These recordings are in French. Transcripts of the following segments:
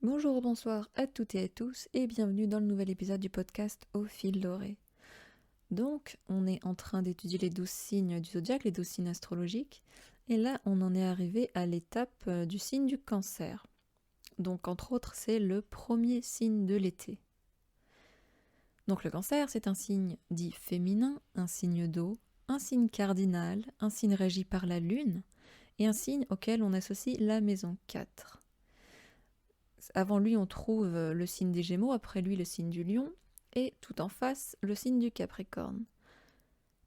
Bonjour, bonsoir à toutes et à tous et bienvenue dans le nouvel épisode du podcast Au fil doré. Donc, on est en train d'étudier les 12 signes du zodiaque, les 12 signes astrologiques, et là, on en est arrivé à l'étape du signe du Cancer. Donc, entre autres, c'est le premier signe de l'été. Donc, le Cancer, c'est un signe dit féminin, un signe d'eau, un signe cardinal, un signe régi par la Lune, et un signe auquel on associe la maison 4. Avant lui, on trouve le signe des Gémeaux, après lui, le signe du Lion, et tout en face, le signe du Capricorne.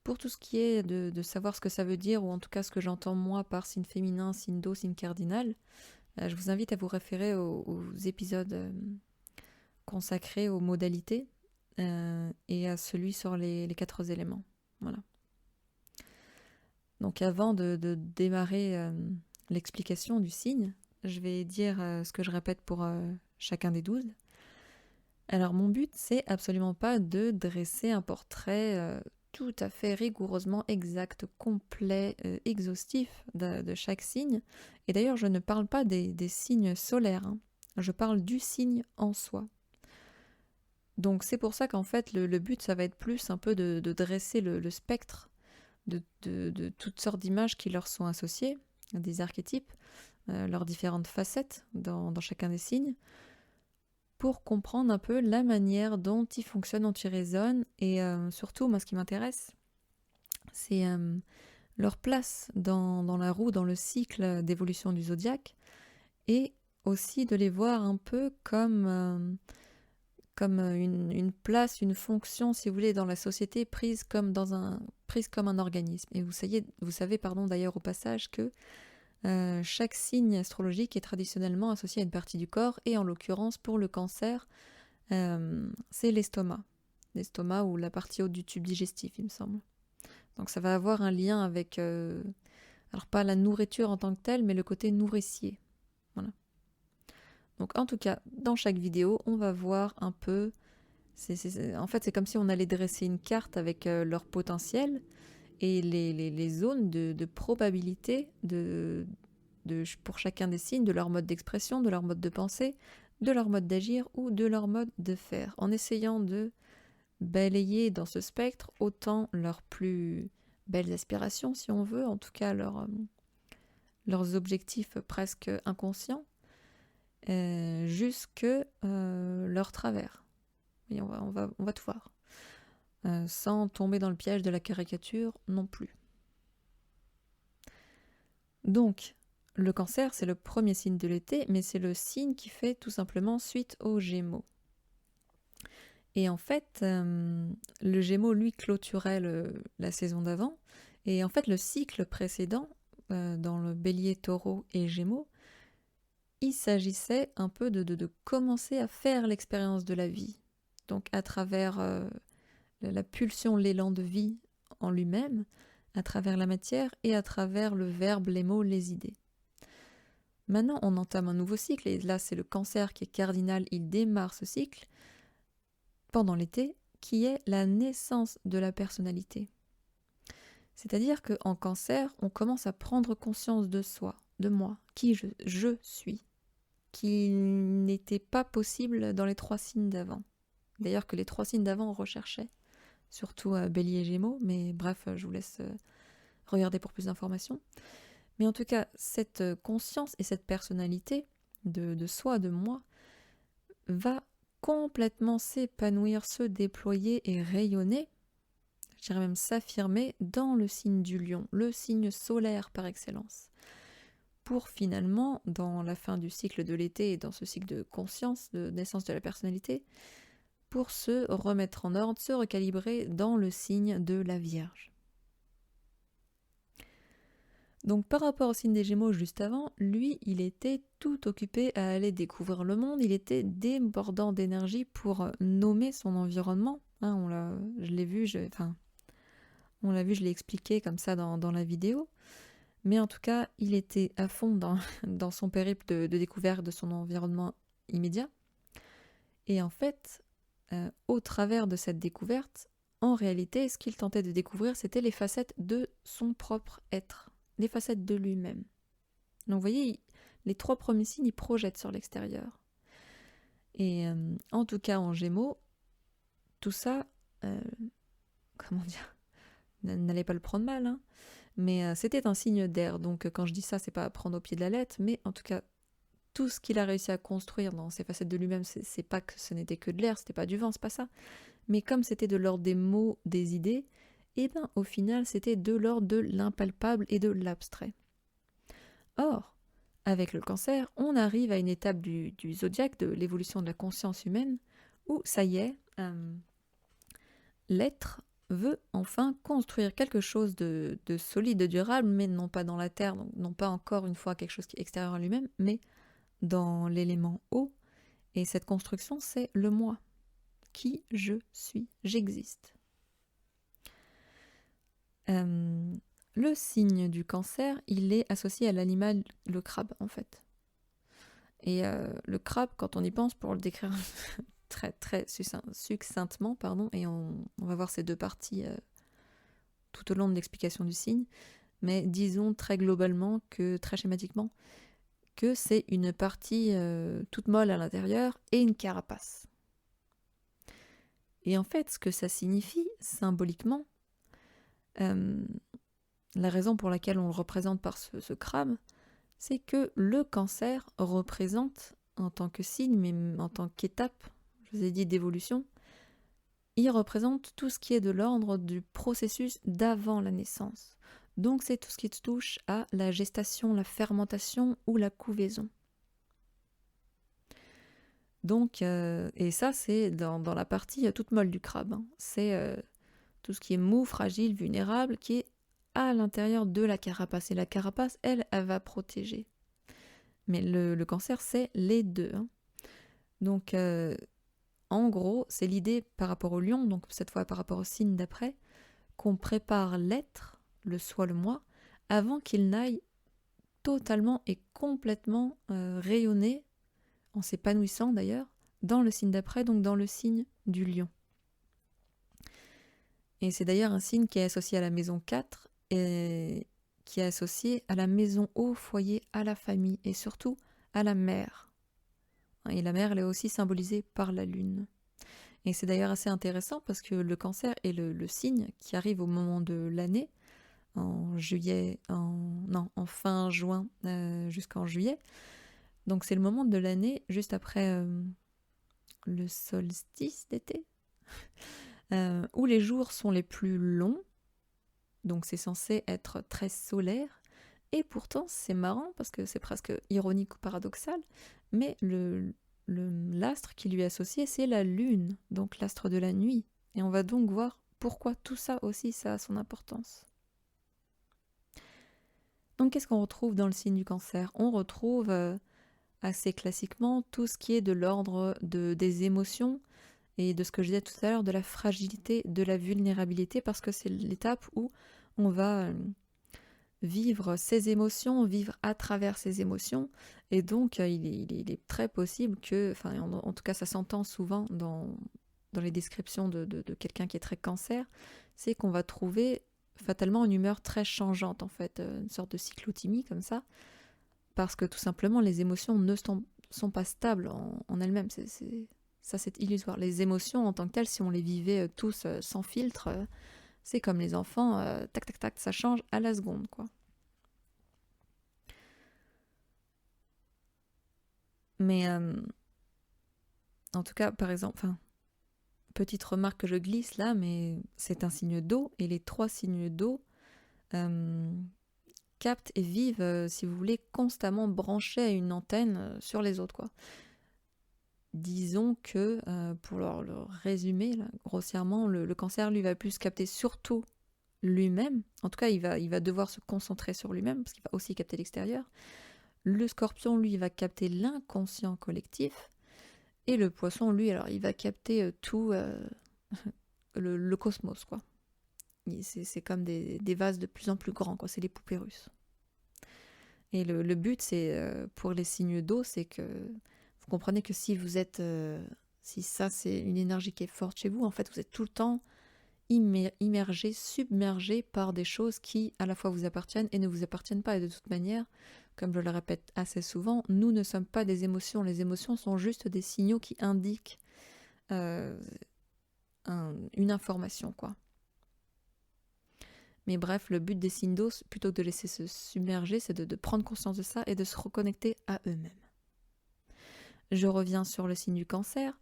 Pour tout ce qui est de savoir ce que ça veut dire, ou en tout cas ce que j'entends moi par signe féminin, signe d'eau, signe cardinal, je vous invite à vous référer aux épisodes consacrés aux modalités et à celui sur les 4 éléments. Voilà. Donc avant de démarrer l'explication du signe, je vais dire ce que je répète pour chacun des 12. Alors mon but, c'est absolument pas de dresser un portrait tout à fait rigoureusement exact, complet, exhaustif de chaque signe. Et d'ailleurs, je ne parle pas des signes solaires, hein. Je parle du signe en soi. Donc c'est pour ça qu'en fait, le but, ça va être plus un peu de dresser le spectre de toutes sortes d'images qui leur sont associées, des archétypes, leurs différentes facettes dans chacun des signes, pour comprendre un peu la manière dont ils fonctionnent, dont ils résonnent, et surtout, moi, ce qui m'intéresse, c'est leur place dans la roue, dans le cycle d'évolution du zodiaque, et aussi de les voir un peu comme une place, une fonction, si vous voulez, dans la société, prise comme un organisme. Et vous savez d'ailleurs au passage que chaque signe astrologique est traditionnellement associé à une partie du corps, et en l'occurrence pour le Cancer, c'est l'estomac ou la partie haute du tube digestif, il me semble. Donc ça va avoir un lien avec, alors pas la nourriture en tant que telle, mais le côté nourricier. Voilà. Donc en tout cas, dans chaque vidéo, on va voir un peu, en fait c'est comme si on allait dresser une carte avec leur potentiel et les zones de probabilité pour chacun des signes, de leur mode d'expression, de leur mode de pensée, de leur mode d'agir ou de leur mode de faire, en essayant de balayer dans ce spectre autant leurs plus belles aspirations, si on veut, en tout cas leurs objectifs presque inconscients, jusque leurs travers. Et on va tout voir. Sans tomber dans le piège de la caricature non plus. Donc, le Cancer, c'est le premier signe de l'été, mais c'est le signe qui fait tout simplement suite aux Gémeaux. Et en fait, le Gémeaux, lui, clôturait la saison d'avant. Et en fait, le cycle précédent, dans le Bélier, Taureau et Gémeaux, il s'agissait un peu de commencer à faire l'expérience de la vie. Donc à travers la pulsion, l'élan de vie en lui-même, à travers la matière et à travers le verbe, les mots, les idées. Maintenant, on entame un nouveau cycle, et là c'est le Cancer qui est cardinal, il démarre ce cycle pendant l'été, qui est la naissance de la personnalité. C'est-à-dire qu'en Cancer, on commence à prendre conscience de soi, de moi, qui je suis, qui n'était pas possible dans les 3 signes d'avant. D'ailleurs que les 3 signes d'avant recherchaient, surtout Bélier et Gémeaux, mais bref, je vous laisse regarder pour plus d'informations. Mais en tout cas, cette conscience et cette personnalité de soi, de moi, va complètement s'épanouir, se déployer et rayonner, je dirais même s'affirmer, dans le signe du Lion, le signe solaire par excellence. Pour finalement, dans la fin du cycle de l'été et dans ce cycle de conscience, de naissance de la personnalité, pour se remettre en ordre, se recalibrer dans le signe de la Vierge. Donc par rapport au signe des Gémeaux juste avant, lui, il était tout occupé à aller découvrir le monde, il était débordant d'énergie pour nommer son environnement. Hein, on l'a vu, je l'ai expliqué comme ça dans la vidéo. Mais en tout cas, il était à fond dans son périple de découverte de son environnement immédiat. Et en fait, au travers de cette découverte, en réalité, ce qu'il tentait de découvrir, c'était les facettes de son propre être, les facettes de lui-même. Donc vous voyez, les 3 premiers signes, ils projettent sur l'extérieur. Et en tout cas, en Gémeaux, tout ça, euh, comment dire, n'allez pas le prendre mal, hein, mais c'était un signe d'air. Donc quand je dis ça, c'est pas à prendre au pied de la lettre, mais en tout cas, tout ce qu'il a réussi à construire dans ses facettes de lui-même, c'est pas que ce n'était que de l'air, c'était pas du vent, c'est pas ça. Mais comme c'était de l'ordre des mots, des idées, et bien au final, c'était de l'ordre de l'impalpable et de l'abstrait. Or, avec le Cancer, on arrive à une étape du zodiaque, de l'évolution de la conscience humaine, où ça y est, l'être veut enfin construire quelque chose de solide, de durable, mais non pas dans la terre, donc non pas encore une fois quelque chose qui est extérieur à lui-même, mais dans l'élément eau. Et cette construction, c'est le moi. Qui je suis, j'existe. Le signe du Cancer, il est associé à l'animal, le crabe, en fait. Et le crabe, quand on y pense, pour le décrire très, très succinctement, et on va voir ces deux parties tout au long de l'explication du signe, mais disons très globalement, très schématiquement, que c'est une partie toute molle à l'intérieur et une carapace. Et en fait, ce que ça signifie symboliquement, la raison pour laquelle on le représente par ce crabe, c'est que le Cancer représente, en tant que signe, mais en tant qu'étape, je vous ai dit d'évolution, il représente tout ce qui est de l'ordre du processus d'avant la naissance. Donc c'est tout ce qui touche à la gestation, la fermentation ou la couvaison. Donc, et ça c'est dans la partie toute molle du crabe, hein. C'est tout ce qui est mou, fragile, vulnérable, qui est à l'intérieur de la carapace. Et la carapace, elle va protéger. Mais le Cancer, c'est les deux, hein. Donc, en gros, c'est l'idée par rapport au lion, donc cette fois par rapport au signe d'après, qu'on prépare l'être, le soi, le moi, avant qu'il n'aille totalement et complètement rayonner, en s'épanouissant d'ailleurs, dans le signe d'après, donc dans le signe du lion. Et c'est d'ailleurs un signe qui est associé à la maison 4 et qui est associé à la maison au foyer, à la famille et surtout à la mère. Et la mère, elle est aussi symbolisée par la lune. Et c'est d'ailleurs assez intéressant parce que le Cancer est le signe qui arrive au moment de l'année, en fin juin jusqu'en juillet. Donc c'est le moment de l'année juste après le solstice d'été, où les jours sont les plus longs. Donc c'est censé être très solaire. Et pourtant, c'est marrant parce que c'est presque ironique ou paradoxal, mais l'astre qui lui est associé, c'est la lune, donc l'astre de la nuit. Et on va donc voir pourquoi tout ça aussi, ça a son importance. Donc qu'est-ce qu'on retrouve dans le signe du Cancer? On retrouve assez classiquement tout ce qui est de l'ordre des émotions et de ce que je disais tout à l'heure, de la fragilité, de la vulnérabilité, parce que c'est l'étape où on va vivre ses émotions, vivre à travers ses émotions, et donc il est très possible que, enfin en tout cas ça s'entend souvent dans les descriptions de quelqu'un qui est très Cancer, c'est qu'on va trouver fatalement une humeur très changeante en fait, une sorte de cyclothymie comme ça, parce que tout simplement les émotions ne sont pas stables en elles-mêmes, ça c'est illusoire. Les émotions en tant que telles, si on les vivait tous sans filtre, c'est comme les enfants, tac tac tac, ça change à la seconde, quoi. Mais en tout cas, par exemple, petite remarque que je glisse là, mais c'est un signe d'eau, et les 3 signes d'eau captent et vivent, si vous voulez, constamment branchés à une antenne sur les autres, quoi. Disons que, pour le résumer là, grossièrement, le Cancer, lui, va plus capter surtout lui-même. En tout cas, il va devoir se concentrer sur lui-même, parce qu'il va aussi capter l'extérieur. Le Scorpion, lui, va capter l'inconscient collectif. Et le Poisson, lui, alors, il va capter tout le cosmos, quoi. C'est comme des vases de plus en plus grands, quoi. C'est les poupées russes. Et le but, c'est pour les signes d'eau, c'est que vous comprenez que si vous êtes, si ça c'est une énergie qui est forte chez vous, en fait, vous êtes tout le temps immergé, submergé par des choses qui à la fois vous appartiennent et ne vous appartiennent pas. Et de toute manière, comme je le répète assez souvent, nous ne sommes pas des émotions. Les émotions sont juste des signaux qui indiquent euh, une information, quoi. Mais bref, le but des signes d'eau, plutôt que de laisser se submerger, c'est de prendre conscience de ça et de se reconnecter à eux-mêmes. Je reviens sur le signe du cancer.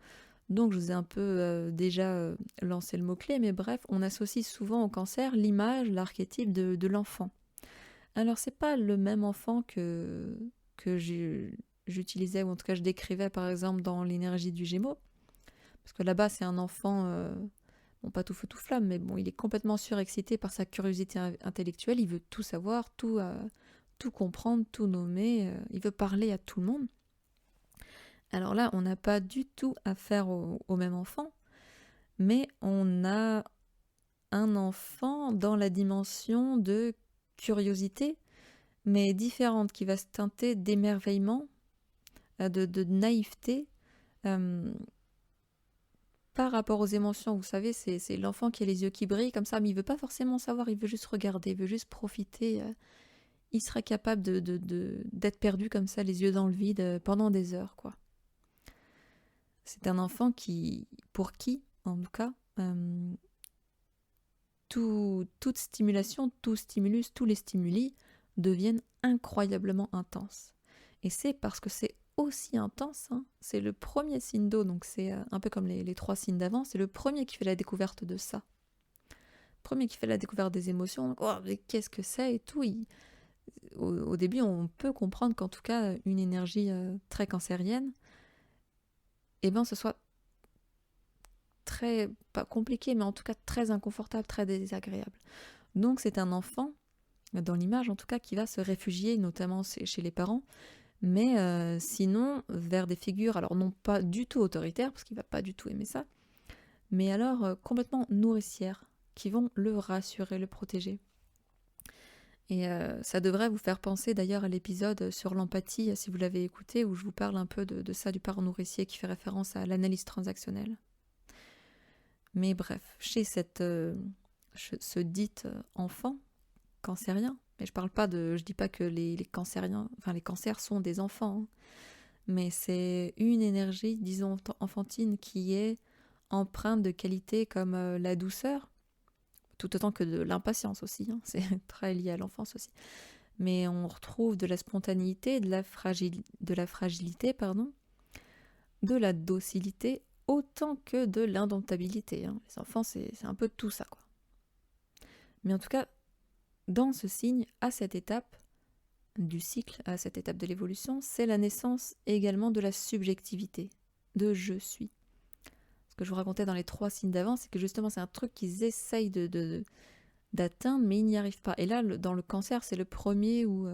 Donc je vous ai un peu déjà lancé le mot-clé, mais bref, on associe souvent au cancer l'image, l'archétype de l'enfant. Alors c'est pas le même enfant que j'utilisais, ou en tout cas je décrivais par exemple dans l'énergie du Gémeaux, parce que là-bas c'est un enfant, bon pas tout feu tout flamme, mais bon il est complètement surexcité par sa curiosité intellectuelle, il veut tout savoir, tout comprendre, tout nommer, il veut parler à tout le monde. Alors là, on n'a pas du tout affaire au même enfant, mais on a un enfant dans la dimension de curiosité, mais différente, qui va se teinter d'émerveillement, de naïveté, par rapport aux émotions. Vous savez, c'est l'enfant qui a les yeux qui brillent comme ça, mais il veut pas forcément savoir, il veut juste regarder, il veut juste profiter. Il serait capable d'être perdu comme ça, les yeux dans le vide, pendant des heures, quoi. C'est un enfant pour qui, en tout cas, toute stimulation, tout stimulus, tous les stimuli deviennent incroyablement intenses. Et c'est parce que c'est aussi intense, hein, c'est le premier signe d'eau, donc c'est un peu comme les 3 signes d'avant, c'est le premier qui fait la découverte de ça. Le premier qui fait la découverte des émotions, donc, oh, mais qu'est-ce que c'est et tout. Au début, on peut comprendre qu'en tout cas, une énergie très cancérienne, eh ben, ce soit très, pas compliqué, mais en tout cas très inconfortable, très désagréable. Donc c'est un enfant, dans l'image en tout cas, qui va se réfugier, notamment chez les parents, mais sinon vers des figures, alors non pas du tout autoritaires, parce qu'il va pas du tout aimer ça, mais alors complètement nourricières, qui vont le rassurer, le protéger. Et ça devrait vous faire penser d'ailleurs à l'épisode sur l'empathie, si vous l'avez écouté, où je vous parle un peu de ça, du parent nourricier, qui fait référence à l'analyse transactionnelle. Mais bref, chez ce dit enfant cancérien, mais je dis pas que les cancériens, enfin les cancers sont des enfants, hein, mais c'est une énergie, disons enfantine, qui est empreinte de qualités comme la douceur, tout autant que de l'impatience aussi, hein, c'est très lié à l'enfance aussi. Mais on retrouve de la spontanéité, de la fragilité, de la docilité, autant que de l'indomptabilité, hein. Les enfants, c'est un peu tout ça, quoi. Mais en tout cas, dans ce signe, à cette étape du cycle, à cette étape de l'évolution, c'est la naissance également de la subjectivité, de je suis. Ce que je vous racontais dans les 3 signes d'avant, c'est que justement c'est un truc qu'ils essayent d'atteindre, mais ils n'y arrivent pas. Et là, dans le cancer, c'est le premier où,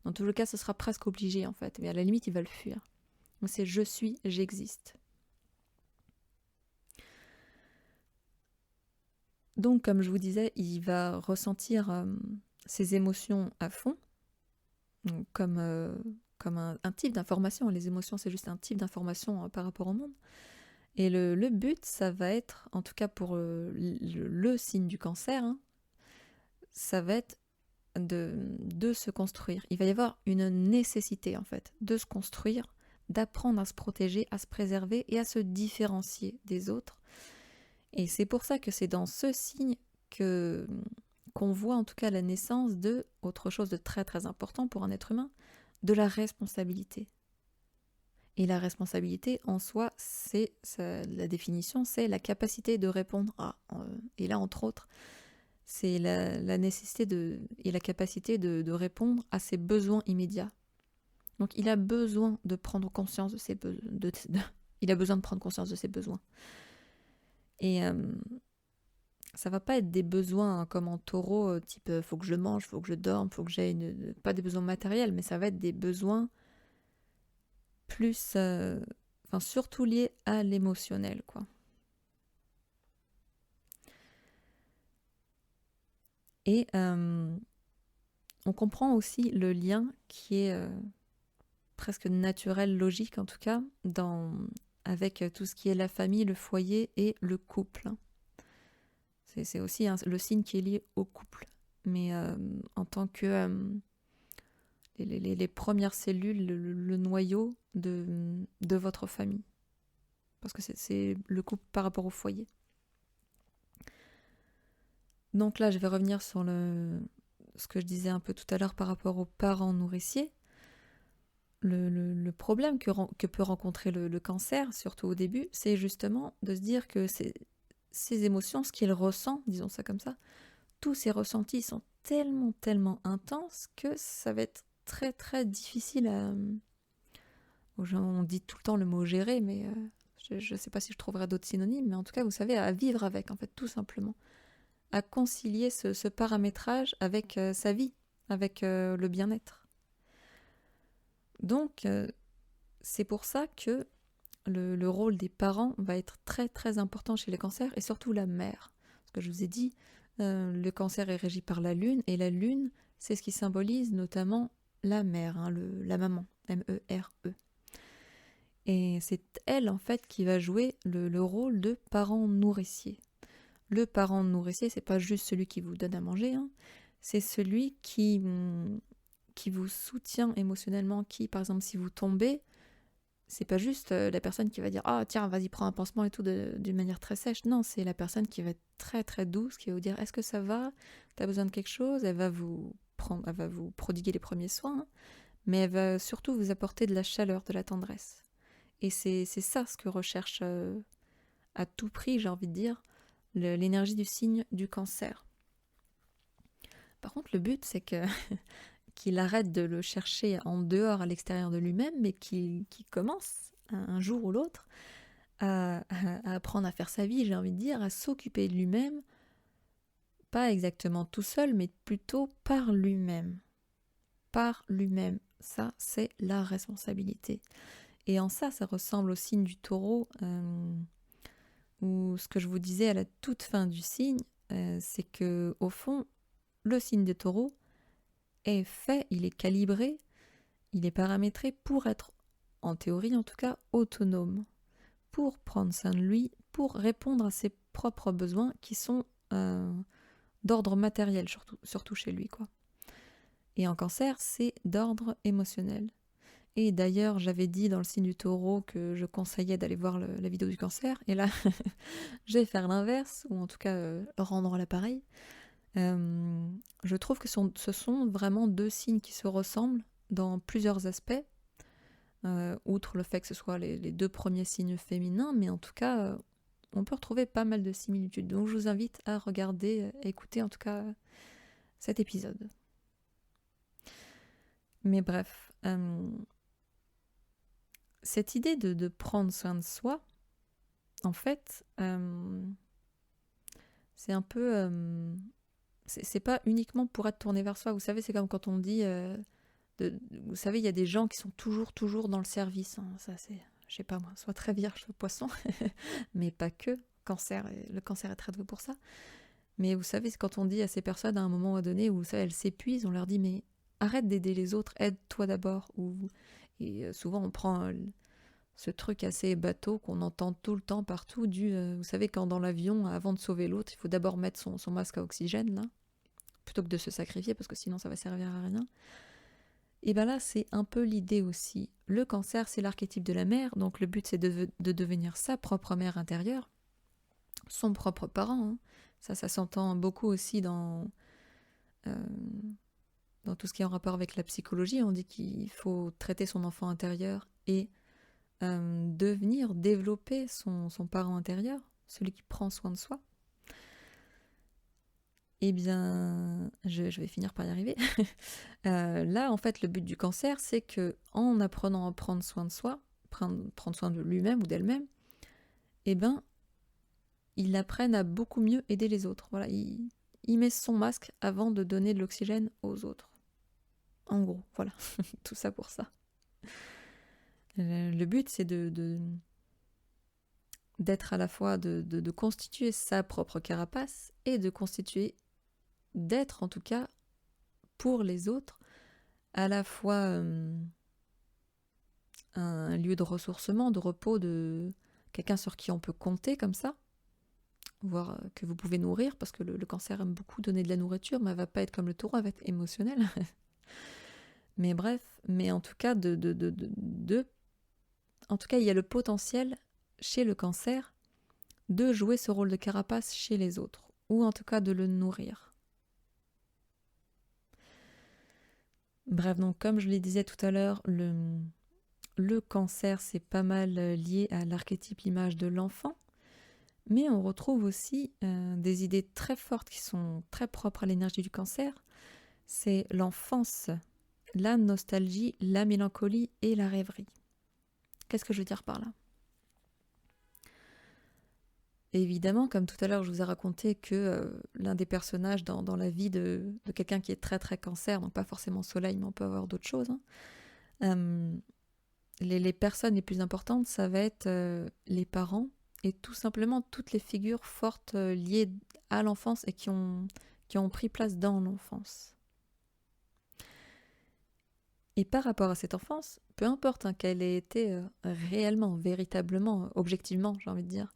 dans tout le cas, ce sera presque obligé en fait, mais à la limite, il va le fuir. Donc c'est je suis, j'existe. Donc, comme je vous disais, il va ressentir ses émotions à fond, comme un type d'information. Les émotions, c'est juste un type d'information par rapport au monde. Et le but, ça va être, en tout cas pour le signe du cancer, hein, ça va être de se construire. Il va y avoir une nécessité, en fait, de se construire, d'apprendre à se protéger, à se préserver et à se différencier des autres. Et c'est pour ça que c'est dans ce signe qu'on voit en tout cas la naissance de autre chose de très très important pour un être humain, de la responsabilité. Et la responsabilité en soi, la définition, c'est la capacité de répondre à. Et là, entre autres, c'est la nécessité et la capacité de répondre à ses besoins immédiats. Donc il a besoin de prendre conscience de ses besoins. Il a besoin de prendre conscience de ses besoins. Et ça va pas être des besoins comme en taureau, type faut que je mange, faut que je dorme, faut que j'aie pas des besoins matériels, mais ça va être des besoins plus, surtout liés à l'émotionnel, quoi. Et on comprend aussi le lien qui est presque naturel, logique en tout cas, avec tout ce qui est la famille, le foyer et le couple. C'est aussi le signe qui est lié au couple. Mais en tant que les premières cellules, le noyau de votre famille. Parce que c'est le couple par rapport au foyer. Donc là, je vais revenir sur ce que je disais un peu tout à l'heure par rapport aux parents nourriciers. Le problème que peut rencontrer le cancer, surtout au début, c'est justement de se dire que ces émotions, ce qu'il ressent, disons ça comme ça, tous ces ressentis sont tellement, tellement intenses que ça va être très, très difficile à... On dit tout le temps le mot gérer, mais je ne sais pas si je trouverai d'autres synonymes, mais en tout cas, vous savez, à vivre avec, en fait, tout simplement. À concilier ce paramétrage avec sa vie, avec le bien-être. Donc, c'est pour ça que le rôle des parents va être très très important chez les cancers, et surtout la mère. Parce que je vous ai dit, le cancer est régi par la lune, et la lune, c'est ce qui symbolise notamment la mère, hein, la maman, M-E-R-E. Et c'est elle, en fait, qui va jouer le rôle de parent nourricier. Le parent nourricier, c'est pas juste celui qui vous donne à manger, hein, c'est celui qui vous soutient émotionnellement, qui, par exemple, si vous tombez, c'est pas juste la personne qui va dire ah tiens vas-y prends un pansement et tout d'une manière très sèche. Non, c'est la personne qui va être très très douce, qui va vous dire est-ce que ça va, t'as besoin de quelque chose, elle va vous prodiguer les premiers soins, hein, mais elle va surtout vous apporter de la chaleur, de la tendresse. Et c'est ça ce que recherche à tout prix, j'ai envie de dire, l'énergie du signe du cancer. Par contre, le but c'est que qu'il arrête de le chercher en dehors, à l'extérieur de lui-même, mais qu'il commence un jour ou l'autre à apprendre à faire sa vie, j'ai envie de dire, à s'occuper de lui-même, pas exactement tout seul, mais plutôt par lui-même. Par lui-même. Ça, c'est la responsabilité. Et en ça, ça ressemble au signe du taureau, où ce que je vous disais à la toute fin du signe, c'est que au fond, le signe de taureau est fait, il est calibré, il est paramétré pour être, en théorie en tout cas, autonome, pour prendre soin de lui, pour répondre à ses propres besoins qui sont d'ordre matériel, surtout chez lui, quoi. Et en cancer, c'est d'ordre émotionnel. Et d'ailleurs, j'avais dit dans le signe du taureau que je conseillais d'aller voir la vidéo du cancer, et là, je vais faire l'inverse, ou en tout cas rendre l'appareil. Je trouve que ce sont vraiment deux signes qui se ressemblent dans plusieurs aspects, outre le fait que ce soit les deux premiers signes féminins, mais en tout cas, on peut retrouver pas mal de similitudes. Donc je vous invite à regarder, à écouter en tout cas cet épisode. Mais bref, cette idée de prendre soin de soi, en fait, c'est un peu... c'est pas uniquement pour être tourné vers soi. Vous savez, c'est comme quand on dit... vous savez, il y a des gens qui sont toujours dans le service. Hein. Ça, c'est, je sais pas moi, soit très vierge, soit poisson. Mais pas que. Le cancer est très doué pour ça. Mais vous savez, c'est quand on dit à ces personnes à un moment donné où ça, elles s'épuisent, on leur dit mais arrête d'aider les autres, aide-toi d'abord. Et souvent on prend ce truc assez bateau qu'on entend tout le temps partout vous savez, quand dans l'avion, avant de sauver l'autre, il faut d'abord mettre son masque à oxygène, là, plutôt que de se sacrifier, parce que sinon ça va servir à rien. Et bien là, c'est un peu l'idée aussi. Le cancer, c'est l'archétype de la mère, donc le but c'est de devenir sa propre mère intérieure, son propre parent, hein. Ça s'entend beaucoup aussi dans tout ce qui est en rapport avec la psychologie. On dit qu'il faut traiter son enfant intérieur et développer son parent intérieur, celui qui prend soin de soi. Eh bien, je vais finir par y arriver. Là, en fait, le but du cancer, c'est que en apprenant à prendre soin de soi, prendre soin de lui-même ou d'elle-même, eh ben, il apprenne à beaucoup mieux aider les autres. Voilà, il met son masque avant de donner de l'oxygène aux autres. En gros, voilà, tout ça pour ça. Le but, c'est d'être à la fois de constituer sa propre carapace et d'être en tout cas pour les autres à la fois un lieu de ressourcement, de repos, de quelqu'un sur qui on peut compter comme ça, voire que vous pouvez nourrir, parce que le cancer aime beaucoup donner de la nourriture, mais elle va pas être comme le taureau, elle va être émotionnelle. Mais bref, mais en tout cas, en tout cas, il y a le potentiel chez le cancer de jouer ce rôle de carapace chez les autres, ou en tout cas de le nourrir. Bref, donc comme je le disais tout à l'heure, le cancer, c'est pas mal lié à l'archétype, l'image de l'enfant, mais on retrouve aussi des idées très fortes qui sont très propres à l'énergie du cancer. C'est l'enfance, la nostalgie, la mélancolie et la rêverie. Qu'est-ce que je veux dire par là ? Évidemment, comme tout à l'heure, je vous ai raconté que l'un des personnages dans la vie de quelqu'un qui est très très cancer, donc pas forcément soleil, mais on peut avoir d'autres choses, les personnes les plus importantes, ça va être les parents et tout simplement toutes les figures fortes liées à l'enfance et qui ont pris place dans l'enfance. Et par rapport à cette enfance, peu importe qu'elle ait été réellement, véritablement, objectivement, j'ai envie de dire,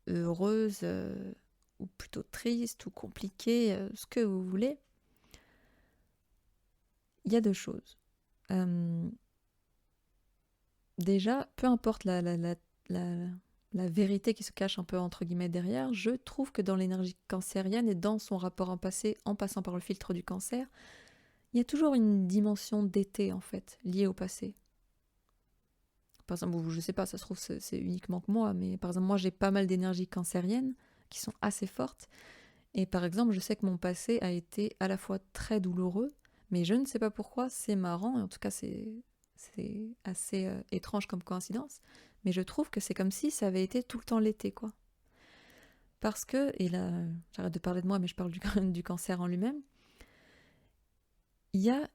heureuse, ou plutôt triste, ou compliquée, ce que vous voulez, il y a deux choses. Déjà, peu importe la vérité qui se cache un peu entre guillemets derrière, je trouve que dans l'énergie cancérienne et dans son rapport en passé, en passant par le filtre du cancer, il y a toujours une dimension d'été en fait, liée au passé. Par exemple, je sais pas, ça se trouve c'est uniquement que moi, mais par exemple moi j'ai pas mal d'énergies cancériennes qui sont assez fortes, et par exemple je sais que mon passé a été à la fois très douloureux, mais je ne sais pas pourquoi, c'est marrant, et en tout cas c'est assez étrange comme coïncidence, mais je trouve que c'est comme si ça avait été tout le temps l'été, quoi. Parce que, et là j'arrête de parler de moi, mais je parle du cancer en lui-même, il y a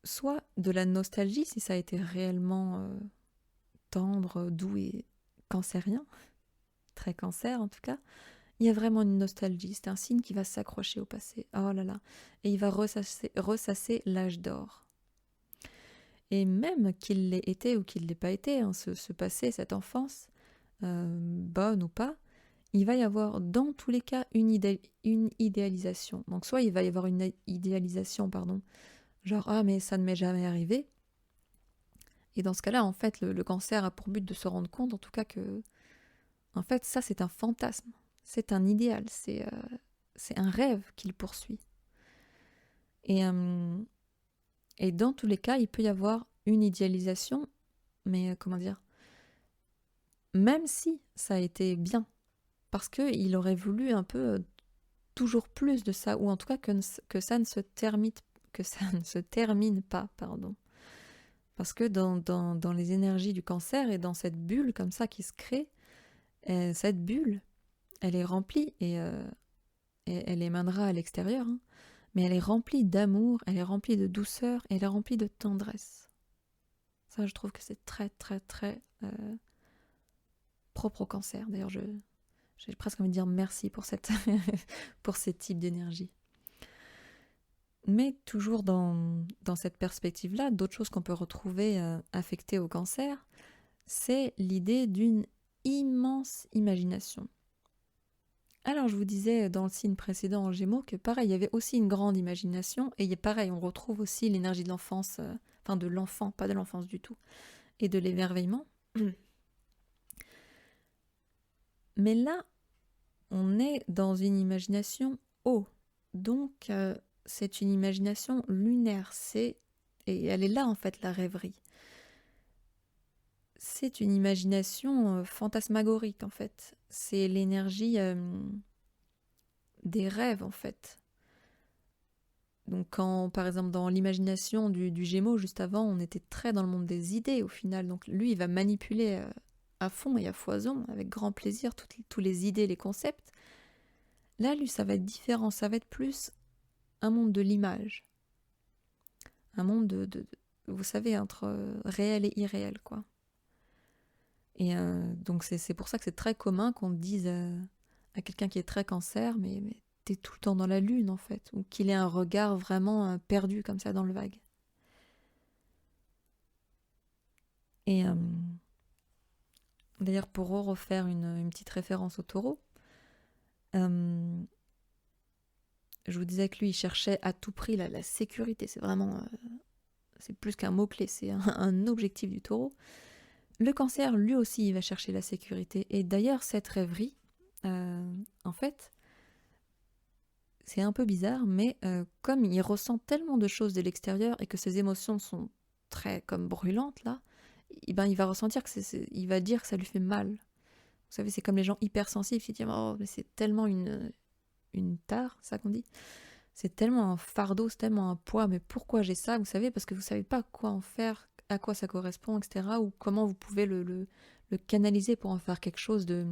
soit de la nostalgie, si ça a été réellement tendre, doux et cancérien, très cancer en tout cas, il y a vraiment une nostalgie, c'est un signe qui va s'accrocher au passé, oh là là, et il va ressasser l'âge d'or. Et même qu'il l'ait été ou qu'il ne l'ait pas été, ce passé, cette enfance, bonne ou pas, il va y avoir dans tous les cas une idéalisation. Donc soit il va y avoir une idéalisation, pardon, genre « Ah mais ça ne m'est jamais arrivé », et dans ce cas-là, en fait, le cancer a pour but de se rendre compte, en tout cas que, en fait, ça c'est un fantasme, c'est un idéal, c'est un rêve qu'il poursuit. Et dans tous les cas, il peut y avoir une idéalisation, mais comment dire, même si ça a été bien, parce qu'il aurait voulu un peu toujours plus de ça, ou en tout cas que ça ne se termine pas, pardon. Parce que dans les énergies du cancer et dans cette bulle comme ça qui se crée, cette bulle, elle est remplie et elle émanera à l'extérieur, hein, mais elle est remplie d'amour, elle est remplie de douceur, et elle est remplie de tendresse. Ça, je trouve que c'est très, très, très propre au cancer. D'ailleurs, j'ai presque envie de dire merci pour pour ces types d'énergie. Mais toujours dans cette perspective-là, d'autres choses qu'on peut retrouver affectées au cancer, c'est l'idée d'une immense imagination. Alors je vous disais dans le signe précédent en Gémeaux que pareil, il y avait aussi une grande imagination, et pareil, on retrouve aussi l'énergie de l'enfance, enfin de l'enfant, pas de l'enfance du tout, et de l'émerveillement. Mais là, on est dans une imagination haut, donc c'est une imagination lunaire, et elle est là en fait la rêverie. C'est une imagination fantasmagorique en fait, c'est l'énergie des rêves en fait. Donc quand, par exemple, dans l'imagination du Gémeaux, juste avant, on était très dans le monde des idées au final. Donc lui, il va manipuler à fond et à foison, avec grand plaisir, tous les idées, les concepts. Là, lui, ça va être différent, ça va être plus un monde de l'image. Un monde vous savez, entre réel et irréel, quoi. Et donc c'est pour ça que c'est très commun qu'on dise à quelqu'un qui est très cancer, mais t'es tout le temps dans la lune en fait, ou qu'il ait un regard vraiment perdu comme ça dans le vague. Et d'ailleurs pour refaire une petite référence au taureau, Je vous disais que lui, il cherchait à tout prix la sécurité. C'est vraiment, c'est plus qu'un mot-clé, c'est un objectif du taureau. Le cancer, lui aussi, il va chercher la sécurité. Et d'ailleurs, cette rêverie, en fait, c'est un peu bizarre, mais comme il ressent tellement de choses de l'extérieur et que ses émotions sont très comme brûlantes, là, ben, il va ressentir il va dire que ça lui fait mal. Vous savez, c'est comme les gens hypersensibles qui disent oh, mais c'est tellement une tare, ça qu'on dit. C'est tellement un fardeau, c'est tellement un poids, mais pourquoi j'ai ça? Vous savez, parce que vous savez pas quoi en faire, à quoi ça correspond, etc. Ou comment vous pouvez le canaliser pour en faire quelque chose de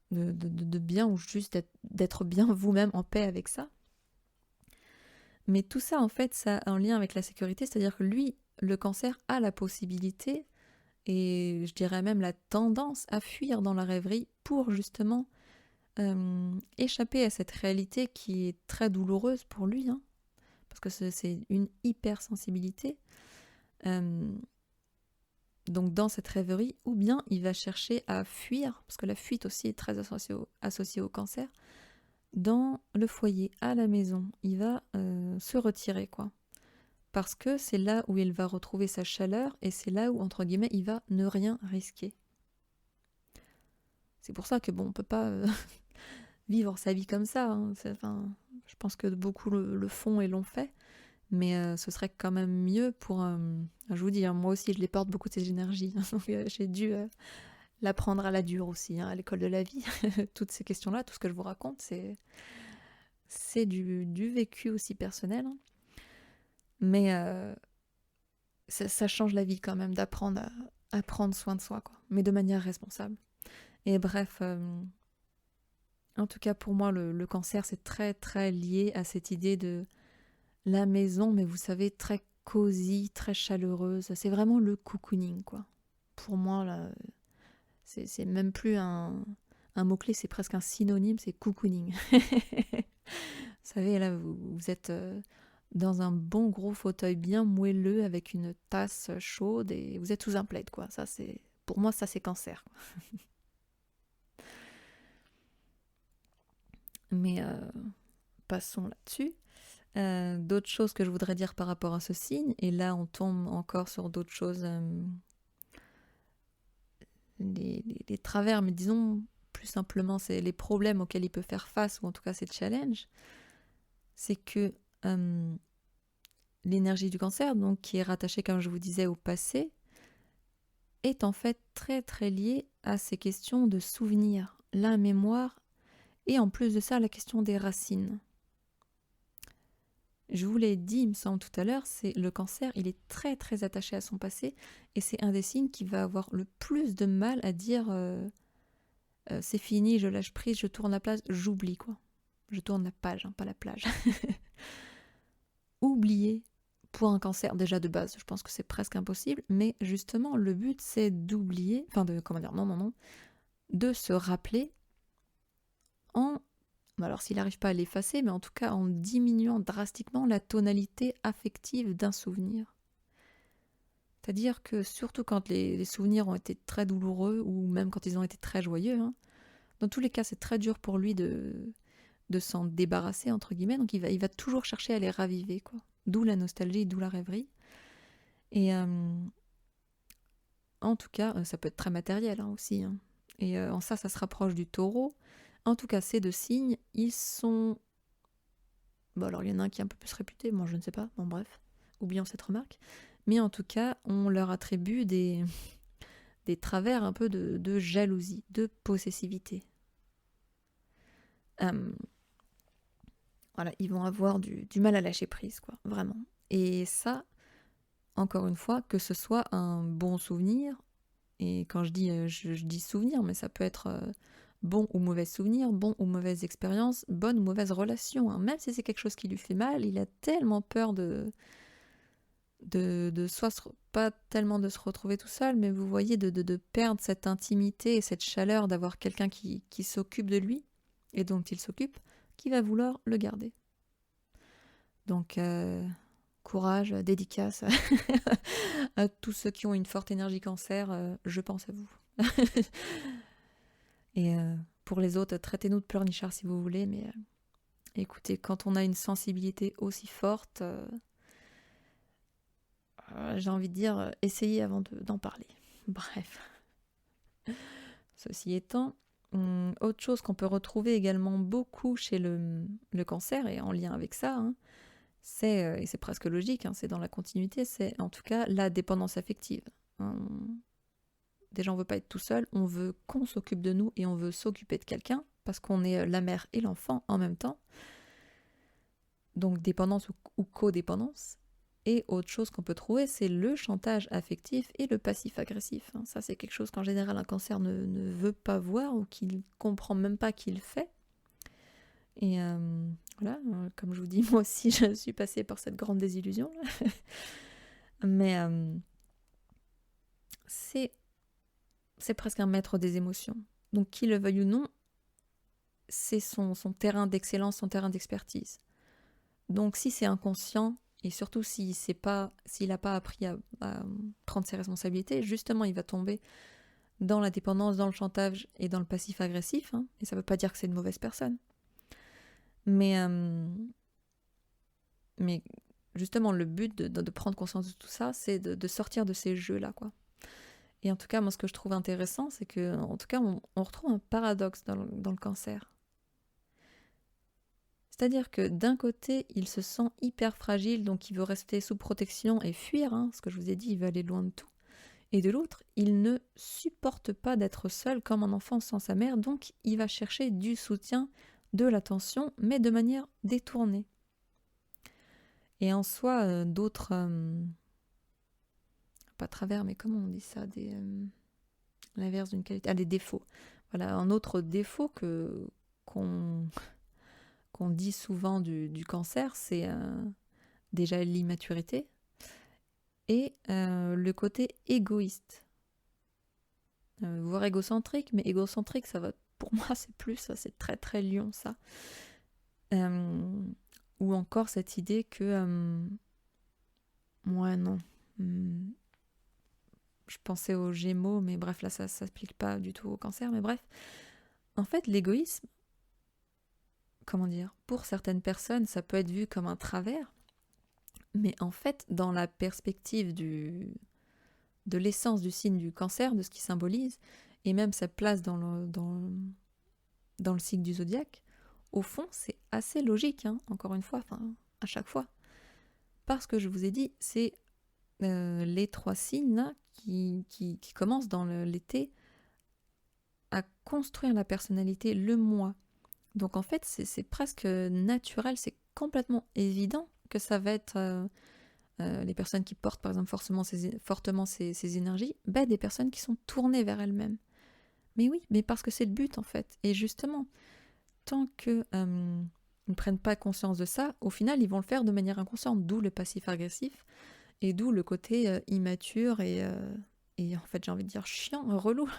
bien ou juste d'être bien vous-même en paix avec ça. Mais tout ça, en fait, ça a un lien avec la sécurité, c'est-à-dire que lui, le cancer a la possibilité, et je dirais même la tendance à fuir dans la rêverie pour justement échapper à cette réalité qui est très douloureuse pour lui, hein, parce que c'est une hypersensibilité. Donc dans cette rêverie, ou bien il va chercher à fuir, parce que la fuite aussi est très associée au cancer, dans le foyer, à la maison. Il va se retirer, quoi. Parce que c'est là où il va retrouver sa chaleur, et c'est là où, entre guillemets, il va ne rien risquer. C'est pour ça que, bon, on peut pas vivre sa vie comme ça. Hein. Je pense que beaucoup le font et l'ont fait. Mais ce serait quand même mieux pour... je vous dis, hein, moi aussi, je les porte beaucoup de ces énergies. Donc j'ai dû l'apprendre à la dure aussi, hein, à l'école de la vie. Toutes ces questions-là, tout ce que je vous raconte, c'est du vécu aussi personnel. Hein. Mais ça change la vie quand même d'apprendre à prendre soin de soi, quoi. Mais de manière responsable. Et bref, en tout cas pour moi, le cancer, c'est très très lié à cette idée de la maison, mais vous savez, très cosy, très chaleureuse. C'est vraiment le cocooning, quoi. Pour moi, là, c'est même plus un mot-clé, c'est presque un synonyme, c'est cocooning. Vous savez, là, vous êtes dans un bon gros fauteuil bien moelleux avec une tasse chaude et vous êtes sous un plaid, quoi. Ça, pour moi, ça, c'est cancer. Mais passons là-dessus. D'autres choses que je voudrais dire par rapport à ce signe, et là on tombe encore sur d'autres choses, les travers, mais disons plus simplement c'est les problèmes auxquels il peut faire face, ou en tout cas ses challenges, c'est que l'énergie du cancer, donc qui est rattachée, comme je vous disais, au passé, est en fait très très liée à ces questions de souvenirs, la mémoire, et en plus de ça la question des racines. Je vous l'ai dit, il me semble tout à l'heure, c'est le cancer, il est très très attaché à son passé, et c'est un des signes qui va avoir le plus de mal à dire c'est fini, je lâche prise, je tourne la plage, j'oublie, quoi. Je tourne la page, hein, pas la plage. Oublier pour un cancer, déjà de base, je pense que c'est presque impossible, mais justement le but c'est d'oublier, de se rappeler en... Alors s'il n'arrive pas à l'effacer, mais en tout cas en diminuant drastiquement la tonalité affective d'un souvenir. C'est-à-dire que surtout quand les souvenirs ont été très douloureux, ou même quand ils ont été très joyeux, hein, dans tous les cas c'est très dur pour lui de s'en débarrasser, entre guillemets, donc il va toujours chercher à les raviver, quoi. D'où la nostalgie, d'où la rêverie. Et en tout cas, ça peut être très matériel, hein, aussi. Hein. Et en ça se rapproche du taureau. En tout cas, ces deux signes, ils sont... Bon, alors il y en a un qui est un peu plus réputé, moi je ne sais pas, bon bref, oublions cette remarque. Mais en tout cas, on leur attribue des travers un peu de jalousie, de possessivité. Voilà, ils vont avoir du mal à lâcher prise, quoi, vraiment. Et ça, encore une fois, que ce soit un bon souvenir, et quand je dis souvenir, mais ça peut être bon ou mauvais souvenir, bon ou mauvaise expérience, bonne ou mauvaise relation. Hein. Même si c'est quelque chose qui lui fait mal, il a tellement peur de soit pas tellement de se retrouver tout seul, mais vous voyez, de perdre cette intimité et cette chaleur d'avoir quelqu'un qui s'occupe de lui, et dont il s'occupe, qui va vouloir le garder. Donc, courage, dédicace à tous ceux qui ont une forte énergie cancer, je pense à vous. Et pour les autres, traitez-nous de pleurnichards si vous voulez, mais Écoutez, quand on a une sensibilité aussi forte, j'ai envie de dire, essayez avant d'en parler. Bref. Ceci étant, autre chose qu'on peut retrouver également beaucoup chez le cancer, et en lien avec ça, hein, et c'est presque logique, hein, c'est dans la continuité, c'est en tout cas la dépendance affective. Hein. Déjà, on veut pas être tout seul, on veut qu'on s'occupe de nous et on veut s'occuper de quelqu'un, parce qu'on est la mère et l'enfant en même temps. Donc dépendance ou codépendance. Et autre chose qu'on peut trouver, c'est le chantage affectif et le passif agressif. Hein. Ça, c'est quelque chose qu'en général un cancer ne veut pas voir ou qu'il comprend même pas qu'il fait. Et voilà, comme je vous dis, moi aussi, je suis passée par cette grande désillusion. Mais c'est presque un maître des émotions. Donc, qu'il le veuille ou non, c'est son terrain d'excellence, son terrain d'expertise. Donc, si c'est inconscient, et surtout s'il n'a pas appris à prendre ses responsabilités, justement, il va tomber dans la dépendance, dans le chantage et dans le passif agressif. Hein, et ça ne veut pas dire que c'est une mauvaise personne. Mais justement, le but de prendre conscience de tout ça, c'est de sortir de ces jeux-là, quoi. Et en tout cas, moi, ce que je trouve intéressant, c'est que, en tout cas, on retrouve un paradoxe dans le cancer. C'est-à-dire que d'un côté, il se sent hyper fragile, donc il veut rester sous protection et fuir, hein, ce que je vous ai dit, il veut aller loin de tout. Et de l'autre, il ne supporte pas d'être seul comme un enfant sans sa mère, donc il va chercher du soutien, de l'attention, mais de manière détournée. Et en soi, d'autres... pas travers, mais comment on dit ça, l'inverse d'une qualité, des défauts. Voilà, un autre défaut qu'on dit souvent du cancer, c'est déjà l'immaturité et le côté égoïste, voire égocentrique, mais égocentrique, ça va, pour moi, c'est plus ça, c'est très très lion, ça. Ou encore cette idée que ouais, non. Je pensais aux Gémeaux, mais bref, là, ça ne s'applique pas du tout au cancer, mais bref. En fait, l'égoïsme, comment dire, pour certaines personnes, ça peut être vu comme un travers, mais en fait, dans la perspective de l'essence du signe du cancer, de ce qui symbolise, et même sa place dans le cycle du zodiaque, au fond, c'est assez logique, hein, encore une fois, enfin, à chaque fois. Parce que je vous ai dit, c'est les 3 signes là, qui commencent dans l'été à construire la personnalité, le moi. Donc en fait, c'est presque naturel, c'est complètement évident que ça va être les personnes qui portent par exemple fortement ces énergies, des personnes qui sont tournées vers elles-mêmes. Mais oui, mais parce que c'est le but en fait. Et justement, tant qu'ils ne prennent pas conscience de ça, au final, ils vont le faire de manière inconsciente, d'où le passif agressif, et d'où le côté immature et en fait, j'ai envie de dire chiant, relou,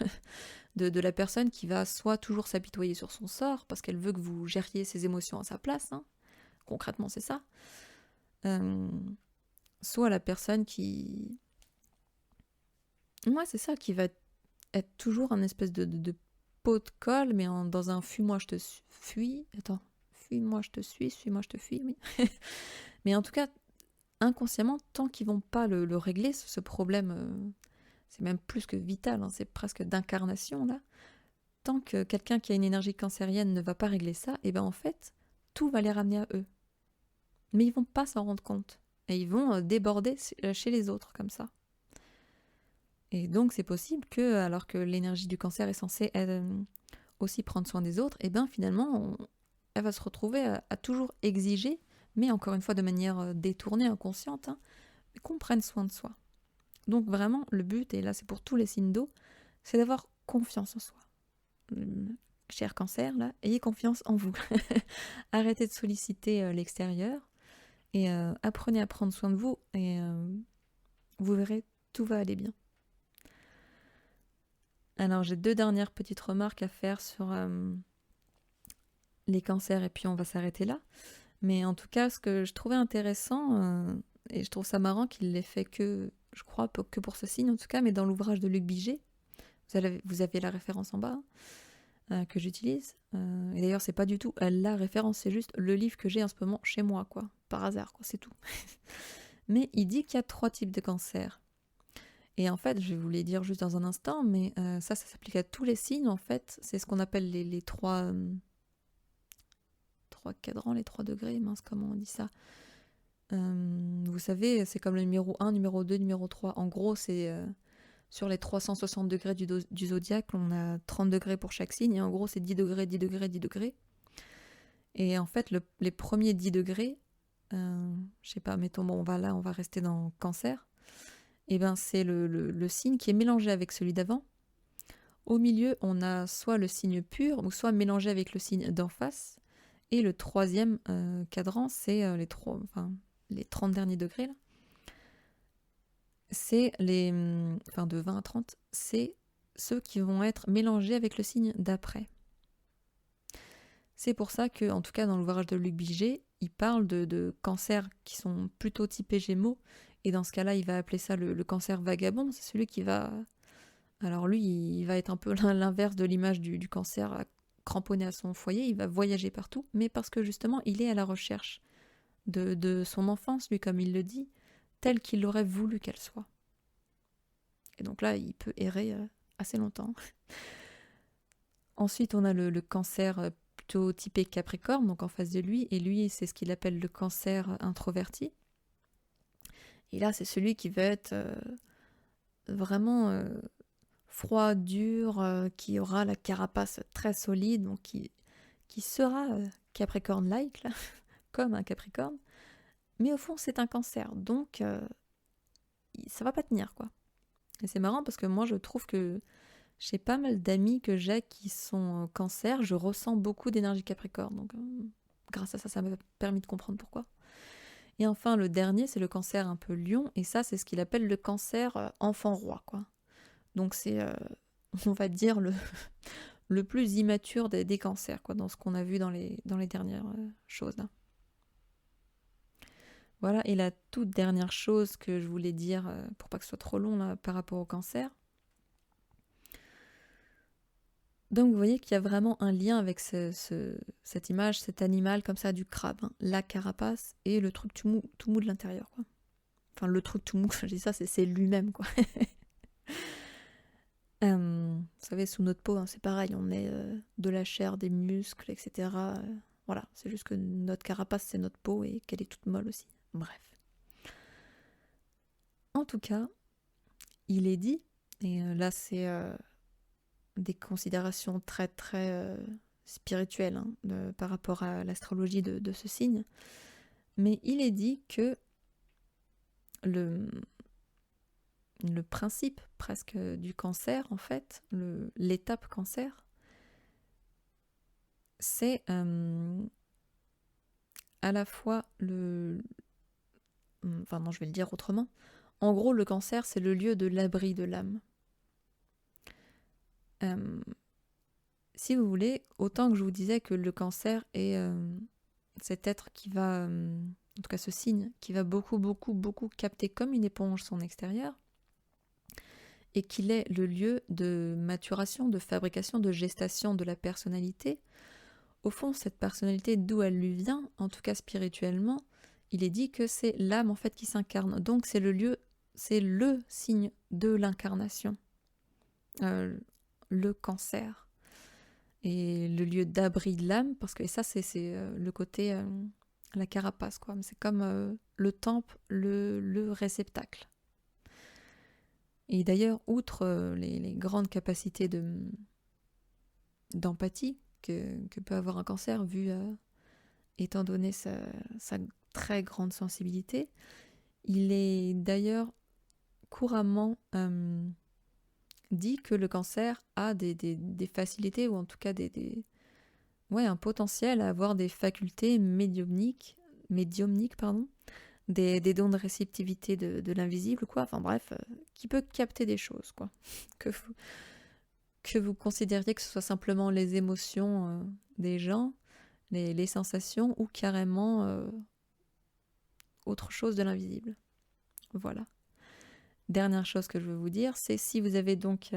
de la personne qui va soit toujours s'apitoyer sur son sort, parce qu'elle veut que vous gériez ses émotions à sa place, hein. Concrètement, c'est ça. Soit la personne qui... Ouais, c'est ça, qui va être toujours un espèce de pot de colle, mais dans un fuis-moi, je te fuis. Attends, fuis-moi, je te suis-moi, je te fuis, oui. Mais en tout cas, inconsciemment, tant qu'ils vont pas le régler, ce problème, c'est même plus que vital, hein, c'est presque d'incarnation, là. Tant que quelqu'un qui a une énergie cancérienne ne va pas régler ça, et en fait, tout va les ramener à eux. Mais ils vont pas s'en rendre compte. Et ils vont déborder chez les autres, comme ça. Et donc, c'est possible que, alors que l'énergie du cancer est censée aussi prendre soin des autres, finalement, elle va se retrouver à toujours exiger, mais encore une fois de manière détournée, inconsciente, hein, qu'on prenne soin de soi. Donc vraiment, le but, et là c'est pour tous les signes d'eau, c'est d'avoir confiance en soi. Cher cancer, là, ayez confiance en vous. Arrêtez de solliciter l'extérieur et apprenez à prendre soin de vous et vous verrez, tout va aller bien. Alors j'ai 2 dernières petites remarques à faire sur les cancers et puis on va s'arrêter là. Mais en tout cas, ce que je trouvais intéressant, et je trouve ça marrant qu'il l'ait fait que, je crois, que pour ce signe en tout cas, mais dans l'ouvrage de Luc Biget, vous avez la référence en bas, que j'utilise. Et d'ailleurs, c'est pas du tout la référence, c'est juste le livre que j'ai en ce moment chez moi, quoi. Par hasard, quoi, c'est tout. Mais il dit qu'il y a 3 types de cancers. Et en fait, je vais vous les dire juste dans un instant, mais ça s'applique à tous les signes, en fait. C'est ce qu'on appelle les 3 cadrans, les 3 degrés, mince, comment on dit ça? Vous savez, c'est comme le numéro 1, numéro 2, numéro 3. En gros, c'est sur les 360 degrés du zodiaque, on a 30 degrés pour chaque signe, et en gros, c'est 10 degrés, 10 degrés, 10 degrés. Et en fait, les premiers 10 degrés, je sais pas, mettons, bon, on va rester dans Cancer, et ben c'est le signe qui est mélangé avec celui d'avant. Au milieu, on a soit le signe pur, ou soit mélangé avec le signe d'en face. Et le troisième cadran, c'est les 30 derniers degrés, là. C'est de 20 à 30, c'est ceux qui vont être mélangés avec le signe d'après. C'est pour ça que, en tout cas dans l'ouvrage de Luc Biget, il parle de cancers qui sont plutôt typés Gémeaux, et dans ce cas-là, il va appeler ça le cancer vagabond. C'est celui qui va... Alors lui, il va être un peu l'inverse de l'image du cancer cramponné à son foyer, il va voyager partout, mais parce que justement, il est à la recherche de son enfance, lui, comme il le dit, telle qu'il aurait voulu qu'elle soit. Et donc là, il peut errer assez longtemps. Ensuite, on a le cancer plutôt typé Capricorne, donc en face de lui, et lui, c'est ce qu'il appelle le cancer introverti. Et là, c'est celui qui va être vraiment froid, dur, qui aura la carapace très solide, donc qui sera Capricorne-like, là, comme un Capricorne. Mais au fond, c'est un cancer, donc ça va pas tenir, quoi. Et c'est marrant parce que moi, je trouve que j'ai pas mal d'amis que j'ai qui sont cancer, je ressens beaucoup d'énergie Capricorne, donc grâce à ça, ça m'a permis de comprendre pourquoi. Et enfin, le dernier, c'est le cancer un peu lion, et ça, c'est ce qu'il appelle le cancer enfant roi, quoi. Donc c'est, on va dire, le plus immature des cancers, quoi, dans ce qu'on a vu dans les dernières choses, là. Voilà, et la toute dernière chose que je voulais dire, pour pas que ce soit trop long là, par rapport au cancer. Donc vous voyez qu'il y a vraiment un lien avec cette image, cet animal comme ça du crabe, hein, la carapace et le truc tout mou de l'intérieur, quoi. Enfin le truc tout mou, je dis ça, c'est lui-même, quoi. Vous savez, sous notre peau, hein, c'est pareil, on met de la chair, des muscles, etc. Voilà, c'est juste que notre carapace, c'est notre peau et qu'elle est toute molle aussi. Bref. En tout cas, il est dit, et là c'est des considérations très très spirituelles, hein, par rapport à l'astrologie de ce signe, mais il est dit que le principe presque du cancer, en fait, l'étape cancer, c'est à la fois Enfin non, je vais le dire autrement. En gros, le cancer, c'est le lieu de l'abri de l'âme. Si vous voulez, autant que je vous disais que le cancer est cet être qui va, en tout cas ce signe, qui va beaucoup, beaucoup, beaucoup capter comme une éponge son extérieur, et qu'il est le lieu de maturation, de fabrication, de gestation de la personnalité. Au fond, cette personnalité, d'où elle lui vient, en tout cas spirituellement, il est dit que c'est l'âme en fait qui s'incarne. Donc c'est le signe de l'incarnation, le cancer. Et le lieu d'abri de l'âme, parce que ça c'est le côté, la carapace, quoi. C'est comme le temple, le réceptacle. Et d'ailleurs, outre les grandes capacités d'empathie que peut avoir un cancer, étant donné sa très grande sensibilité, il est d'ailleurs couramment dit que le cancer a des facilités, ou en tout cas un potentiel à avoir des facultés médiumniques, des dons de réceptivité de l'invisible, quoi. Enfin bref, qui peut capter des choses, quoi. Que vous considériez que ce soit simplement les émotions des gens, les sensations, ou carrément autre chose de l'invisible. Voilà. Dernière chose que je veux vous dire, c'est si vous avez donc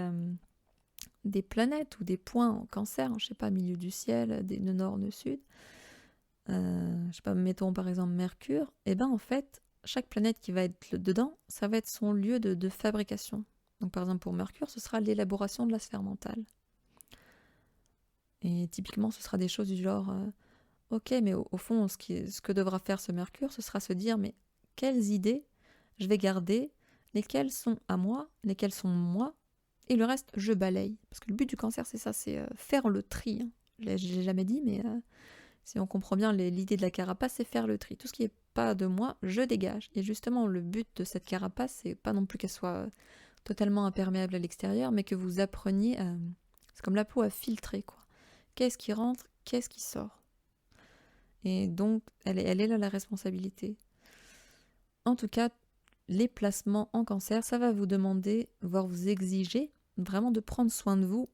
des planètes ou des points en Cancer, je sais pas, milieu du ciel, le nord, le sud, je sais pas, mettons par exemple Mercure, et ben en fait, chaque planète qui va être dedans, ça va être son lieu de fabrication. Donc par exemple pour Mercure, ce sera l'élaboration de la sphère mentale. Et typiquement, ce sera des choses du genre, ok, mais au fond, ce que devra faire ce Mercure, ce sera se dire, mais quelles idées je vais garder, lesquelles sont à moi, lesquelles sont moi, et le reste, je balaye. Parce que le but du Cancer, c'est ça, c'est faire le tri. Hein. Je l'ai jamais dit, mais si on comprend bien l'idée de la carapace, c'est faire le tri. Tout ce qui n'est pas de moi, je dégage. Et justement, le but de cette carapace, c'est pas non plus qu'elle soit totalement imperméable à l'extérieur, mais que vous appreniez à... C'est comme la peau à filtrer, quoi. Qu'est-ce qui rentre, qu'est-ce qui sort. Et donc, elle est là la responsabilité. En tout cas, les placements en Cancer, ça va vous demander, voire vous exiger, vraiment de prendre soin de vous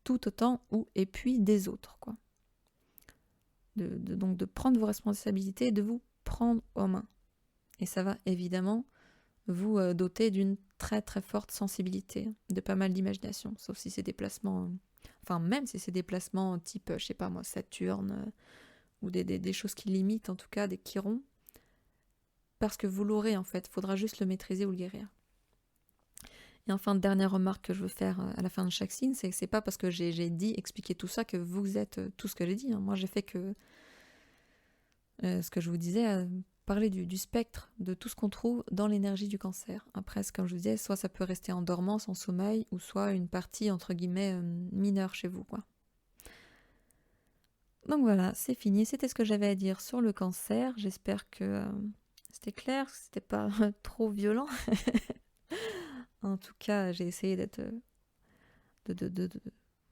tout autant et puis des autres, quoi. Donc de prendre vos responsabilités et de vous prendre en main. Et ça va évidemment vous doter d'une très très forte sensibilité, de pas mal d'imagination, sauf si c'est des placements, enfin même si c'est des placements type, je sais pas moi, Saturne, ou des choses qui limitent en tout cas, des chirons, parce que vous l'aurez en fait, il faudra juste le maîtriser ou le guérir. Et enfin, dernière remarque que je veux faire à la fin de chaque signe, c'est que c'est pas parce que j'ai expliqué tout ça que vous êtes tout ce que j'ai dit. Hein. Moi j'ai fait que ce que je vous disais, parler du spectre, de tout ce qu'on trouve dans l'énergie du Cancer. Après, comme je vous disais, soit ça peut rester en dormance, en sommeil, ou soit une partie, entre guillemets, mineure chez vous, quoi. Donc voilà, c'est fini. C'était ce que j'avais à dire sur le Cancer. J'espère que c'était clair, que c'était pas trop violent. En tout cas, j'ai essayé d'être...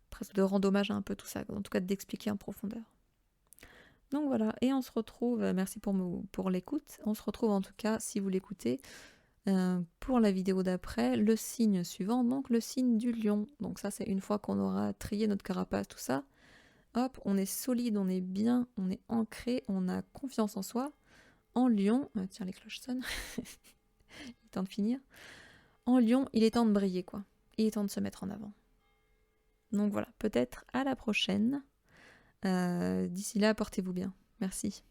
presque de rendre hommage à un peu tout ça, en tout cas d'expliquer en profondeur. Donc voilà, et on se retrouve, merci pour l'écoute, on se retrouve en tout cas, si vous l'écoutez, pour la vidéo d'après, le signe suivant, donc le signe du lion. Donc ça, c'est une fois qu'on aura trié notre carapace, tout ça, hop, on est solide, on est bien, on est ancré, on a confiance en soi. En lion, tiens, les cloches sonnent, il est temps de finir. En lion, il est temps de briller, quoi. Il est temps de se mettre en avant. Donc voilà, peut-être à la prochaine. D'ici là, portez-vous bien. Merci.